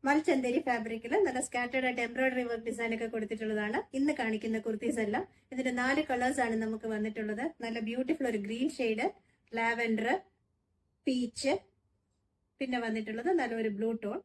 മൽചന്തേരി ഫാബ്രിക്കിൽ നല്ല സ്കാറ്റേർഡ് ആയിട്ട് എംബ്രോയിഡറി വർക്ക് ഡിസൈൻ ഒക്കെ കൊടുത്തിട്ടുള്ളതാണ് ഇന്ന് കാണിക്കുന്ന കുർത്തീസ് എല്ലാം. ഇതിന്റെ 4 കളേഴ്സ് ആണ് നമുക്ക് വന്നിട്ടുള്ളത്. നല്ല ബ്യൂട്ടിഫുൾ ഒരു ഗ്രീൻ ഷെയ്ഡ്, ലാവൻഡർ, പീച്ച്, പിന്നെ വന്നിട്ടുള്ളത് നല്ലൊരു ബ്ലൂ ടോൺ.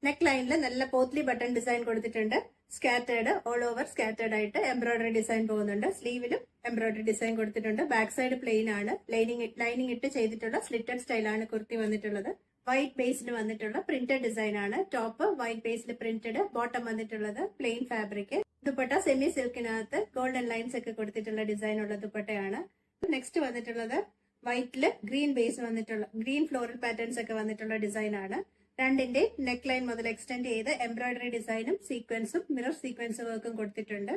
നെക്ക് ലൈനിൽ നല്ല പോത്ലി ബട്ടൺ ഡിസൈൻ കൊടുത്തിട്ടുണ്ട്. സ്കാറ്റേർഡ് ഓൾ ഓവർ സ്കാറ്റേർഡ് ആയിട്ട് എംബ്രോയിഡറി ഡിസൈൻ പോകുന്നുണ്ട്. സ്ലീവിലും എംബ്രോയിഡറി ഡിസൈൻ കൊടുത്തിട്ടുണ്ട്. ബാക്ക് സൈഡ് പ്ലെയിൻ ആണ്. ലൈനിങ് ഇട്ട് ചെയ്തിട്ടുള്ള സ്ലിറ്റഡ് സ്റ്റൈലാണ് കുർത്തി വന്നിട്ടുള്ളത്. വൈറ്റ് ബേസിൽ വന്നിട്ടുള്ള പ്രിന്റഡ് ഡിസൈൻ ആണ്. ടോപ്പ് വൈറ്റ് ബേസിൽ പ്രിന്റഡ്, ബോട്ടം വന്നിട്ടുള്ളത് പ്ലെയിൻ ഫാബ്രിക്. ദുപ്പട്ട സെമി സിൽക്കിനകത്ത് ഗോൾഡൻ ലൈൻസ് ഒക്കെ കൊടുത്തിട്ടുള്ള ഡിസൈൻ ഉള്ള ദുപ്പട്ടയാണ്. നെക്സ്റ്റ് വന്നിട്ടുള്ളത് വൈറ്റില് ഗ്രീൻ ബേസ് വന്നിട്ടുള്ള ഗ്രീൻ ഫ്ലോറൽ പാറ്റേൺസ് ഒക്കെ വന്നിട്ടുള്ള ഡിസൈൻ ആണ്. രണ്ടിന്റെ നെക്ക് ലൈൻ മുതൽ എക്സ്റ്റെൻഡ് ചെയ്ത് എംബ്രോയിഡറി ഡിസൈനും സീക്വൻസും മിറർ സീക്വൻസ് വർക്കും കൊടുത്തിട്ടുണ്ട്.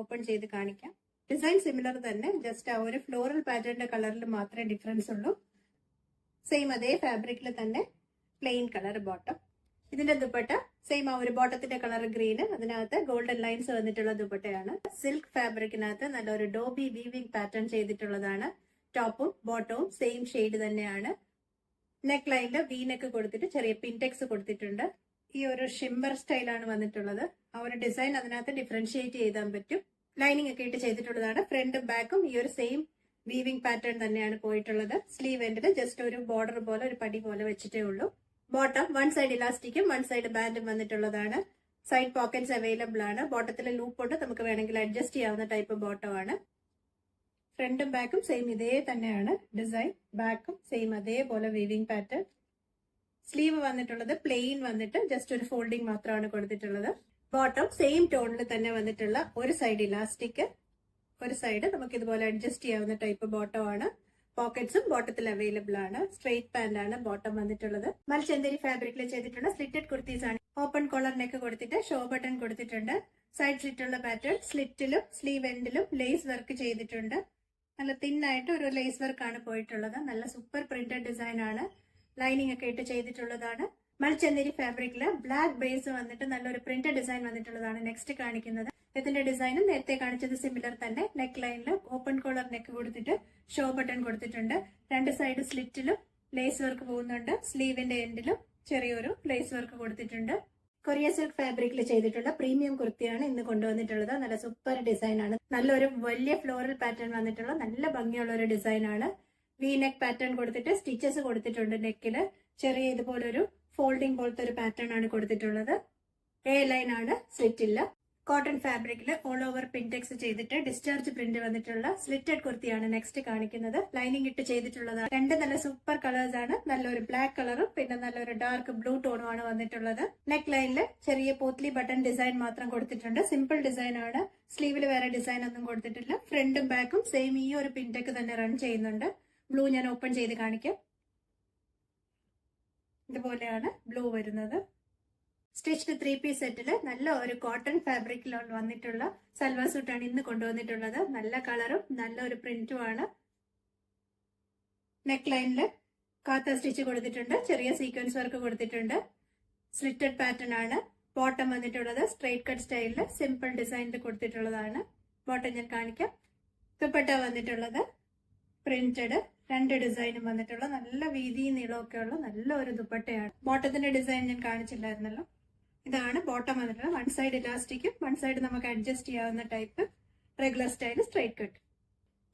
ഓപ്പൺ ചെയ്ത് കാണിക്കാം. ഡിസൈൻ സിമിലർ തന്നെ, ജസ്റ്റ് ആ ഒരു ഫ്ലോറൽ പാറ്റേണിന്റെ കളറിൽ മാത്രമേ ഡിഫറൻസ് ഉള്ളൂ. സെയിം അതേ ഫാബ്രിക്കിൽ തന്നെ പ്ലെയിൻ കളർ ബോട്ടം. ഇതിന്റെ ദുപ്പട്ട സെയിം ആ ഒരു ബോട്ടത്തിന്റെ കളർ ഗ്രീന്, അതിനകത്ത് ഗോൾഡൻ ലൈൻസ് വന്നിട്ടുള്ള ദുപ്പട്ടയാണ്. സിൽക്ക് ഫാബ്രിക്കിനകത്ത് നല്ലൊരു ഡോബി വീവിംഗ് പാറ്റേൺ ചെയ്തിട്ടുള്ളതാണ്. ടോപ്പും ബോട്ടവും സെയിം ഷെയ്ഡ് തന്നെയാണ്. നെക്ക് ലൈനിൽ വീനക്ക് കൊടുത്തിട്ട് ചെറിയ പിൻടെക്സ് കൊടുത്തിട്ടുണ്ട്. ഈ ഒരു ഷിംബർ സ്റ്റൈലാണ് വന്നിട്ടുള്ളത്. ആ ഒരു ഡിസൈൻ അതിനകത്ത് ഡിഫറൻഷിയേറ്റ് ചെയ്താൻ പറ്റും. ലൈനിങ് ഒക്കെ ഇട്ട് ചെയ്തിട്ടുള്ളതാണ്. ഫ്രണ്ടും ബാക്കും ഈ ഒരു സെയിം വീവിംഗ് പാറ്റേൺ തന്നെയാണ് പോയിട്ടുള്ളത്. സ്ലീവ് എൻഡിൽ ജസ്റ്റ് ഒരു ബോർഡർ പോലെ ഒരു പടി പോലെ വെച്ചിട്ടേ ഉള്ളൂ. ബോട്ടം വൺ സൈഡ് ഇലാസ്റ്റിക്കും വൺ സൈഡ് ബാൻഡും വന്നിട്ടുള്ളതാണ്. സൈഡ് പോക്കറ്റ്സ് അവൈലബിൾ ആണ്. ബോട്ടത്തിൽ ലൂപ്പ് കൊണ്ട് നമുക്ക് വേണമെങ്കിൽ അഡ്ജസ്റ്റ് ചെയ്യാവുന്ന ടൈപ്പ് ബോട്ടമാണ്. ഫ്രണ്ടും ബാക്കും സെയിം ഇതേ തന്നെയാണ് ഡിസൈൻ. ബാക്കും സെയിം അതേപോലെ വീവിംഗ് പാറ്റേൺ. സ്ലീവ് വന്നിട്ടുള്ളത് പ്ലെയിൻ വന്നിട്ട് ജസ്റ്റ് ഒരു ഫോൾഡിംഗ് മാത്രമാണ് കൊടുത്തിട്ടുള്ളത്. ബോട്ടം സെയിം ടോണിൽ തന്നെ വന്നിട്ടുള്ള ഒരു സൈഡ് ഇലാസ്റ്റിക്, ഒരു സൈഡ് നമുക്ക് ഇതുപോലെ അഡ്ജസ്റ്റ് ചെയ്യാവുന്ന ടൈപ്പ് ബോട്ടം ആണ്. പോക്കറ്റ്സും ബോട്ടത്തിൽ അവൈലബിൾ ആണ്. സ്ട്രെയിറ്റ് പാന്റ് ആണ് ബോട്ടം വന്നിട്ടുള്ളത്. മൽചന്തേരി ഫാബ്രിക്കിൽ ചെയ്തിട്ടുള്ള സ്ലിറ്റഡ് കുർത്തീസ് ആണ്. ഓപ്പൺ കോളർ നെക്ക് കൊടുത്തിട്ട് ഷോ ബട്ടൺ കൊടുത്തിട്ടുണ്ട്. സൈഡ് സ്ലിറ്റുള്ള പാറ്റേൺ. സ്ലിറ്റിലും സ്ലീവ് എൻഡിലും ലേസ് വർക്ക് ചെയ്തിട്ടുണ്ട്. നല്ല തിന്നായിട്ട് ഒരു ലേസ് വർക്ക് ആണ് പോയിട്ടുള്ളത്. നല്ല സൂപ്പർ പ്രിന്റഡ് ഡിസൈൻ ആണ്. ലൈനിങ് ഒക്കെ ഇട്ട് ചെയ്തിട്ടുള്ളതാണ്. മൽചന്തേരി ഫാബ്രിക്കില് ബ്ലാക്ക് ബേസ് വന്നിട്ട് നല്ലൊരു പ്രിന്റഡ് ഡിസൈൻ വന്നിട്ടുള്ളതാണ് നെക്സ്റ്റ് കാണിക്കുന്നത്. ഇതിന്റെ ഡിസൈനും നേരത്തെ കാണിച്ചത് സിമിലർ തന്നെ. നെക്ക് ലൈനിൽ ഓപ്പൺ കോളർ നെക്ക് കൊടുത്തിട്ട് ഷോ ബട്ടൺ കൊടുത്തിട്ടുണ്ട്. രണ്ട് സൈഡ് സ്ലിറ്റിലും ലേസ് വർക്ക് പോകുന്നുണ്ട്. സ്ലീവിന്റെ എൻഡിലും ചെറിയൊരു ലേസ് വർക്ക് കൊടുത്തിട്ടുണ്ട്. കൊറിയ സിൽക്ക് ഫാബ്രിക്കിൽ ചെയ്തിട്ടുള്ള പ്രീമിയം കുർത്തിയാണ് ഇന്ന് കൊണ്ടുവന്നിട്ടുള്ളത്. നല്ല സൂപ്പർ ഡിസൈൻ ആണ്. നല്ലൊരു വലിയ ഫ്ലോറൽ പാറ്റേൺ വന്നിട്ടുള്ള നല്ല ഭംഗിയുള്ള ഒരു ഡിസൈൻ ആണ്. വി നെക്ക് പാറ്റേൺ കൊടുത്തിട്ട് സ്റ്റിച്ചസ് കൊടുത്തിട്ടുണ്ട്. നെക്കില് ചെറിയ ഇതുപോലൊരു ഫോൾഡിംഗ് പോലത്തെ ഒരു പാറ്റേൺ ആണ് കൊടുത്തിട്ടുള്ളത്. എ ലൈൻ ആണ്, സ്ലിറ്റില്ല. കോട്ടൺ ഫാബ്രിക്കിൽ ഓൾ ഓവർ പിൻടെക്സ് ചെയ്തിട്ട് ഡിസ്ചാർജ് പ്രിന്റ് വന്നിട്ടുള്ള സ്ലിറ്റഡ് കുർത്തിയാണ് നെക്സ്റ്റ് കാണിക്കുന്നത്. ലൈനിങ് ഇട്ട് ചെയ്തിട്ടുള്ളതാണ്. രണ്ട് നല്ല സൂപ്പർ കളേഴ്സ് ആണ്. നല്ലൊരു ബ്ലാക്ക് കളറും പിന്നെ നല്ലൊരു ഡാർക്ക് ബ്ലൂ ടോണും ആണ് വന്നിട്ടുള്ളത്. നെക്ക് ലൈനിൽ ചെറിയ പോത്ലി ബട്ടൺ ഡിസൈൻ മാത്രം കൊടുത്തിട്ടുണ്ട്. സിമ്പിൾ ഡിസൈൻ ആണ്. സ്ലീവിൽ വേറെ ഡിസൈൻ ഒന്നും കൊടുത്തിട്ടില്ല. ഫ്രണ്ടും ബാക്കും സെയിം ഈ ഒരു പിൻടെക്ക് തന്നെ റൺ ചെയ്യുന്നുണ്ട്. ബ്ലൂ ഞാൻ ഓപ്പൺ ചെയ്ത് കാണിക്കാം. ഇതുപോലെയാണ് ബ്ലൂ വരുന്നത്. സ്റ്റിച്ച്ഡ് 3 പീസ് സെറ്റില് നല്ല ഒരു കോട്ടൺ ഫാബ്രിക്കിൽ വന്നിട്ടുള്ള സൽവാർ സൂട്ടാണ് ഇന്ന് കൊണ്ടുവന്നിട്ടുള്ളത്. നല്ല കളറും നല്ല ഒരു പ്രിന്റും ആണ്. നെക്ക് ലൈനില് കാത്ത സ്റ്റിച്ച് കൊടുത്തിട്ടുണ്ട്. ചെറിയ സീക്വൻസ് വർക്ക് കൊടുത്തിട്ടുണ്ട്. സ്ലിറ്റഡ് പാറ്റേൺ ആണ്. ബോട്ടം വന്നിട്ടുള്ളത് സ്ട്രെയിറ്റ് കട്ട് സ്റ്റൈലില് സിമ്പിൾ ഡിസൈനിൽ കൊടുത്തിട്ടുള്ളതാണ്. ബോട്ടം ഞാൻ കാണിക്കാം. ദുപ്പട്ട വന്നിട്ടുള്ളത് പ്രിന്റഡ്, രണ്ട് ഡിസൈനും വന്നിട്ടുള്ള നല്ല വീതിയും നീളമൊക്കെ ഉള്ള നല്ല ഒരു ദുപ്പട്ടയാണ്. ബോട്ടത്തിന്റെ ഡിസൈൻ ഞാൻ കാണിച്ചില്ലായിരുന്നല്ലോ. ഇതാണ് ബോട്ടം വന്നിട്ടുള്ളത്. വൺ സൈഡ് ഇലാസ്റ്റിക്കും വൺ സൈഡ് നമുക്ക് അഡ്ജസ്റ്റ് ചെയ്യാവുന്ന type regular style straight cut.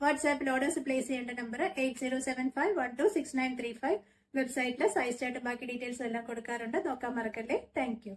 വാട്സാപ്പിൽ ഓർഡേഴ്സ് പ്ലേസ് ചെയ്യേണ്ട നമ്പർ 8075126935. വെബ്സൈറ്റിൽ സൈസ് ചാർട്ട് ബാക്കി ഡീറ്റെയിൽസ് എല്ലാം കൊടുക്കാറുണ്ട്. നോക്കാൻ മറക്കല്ലേ. താങ്ക്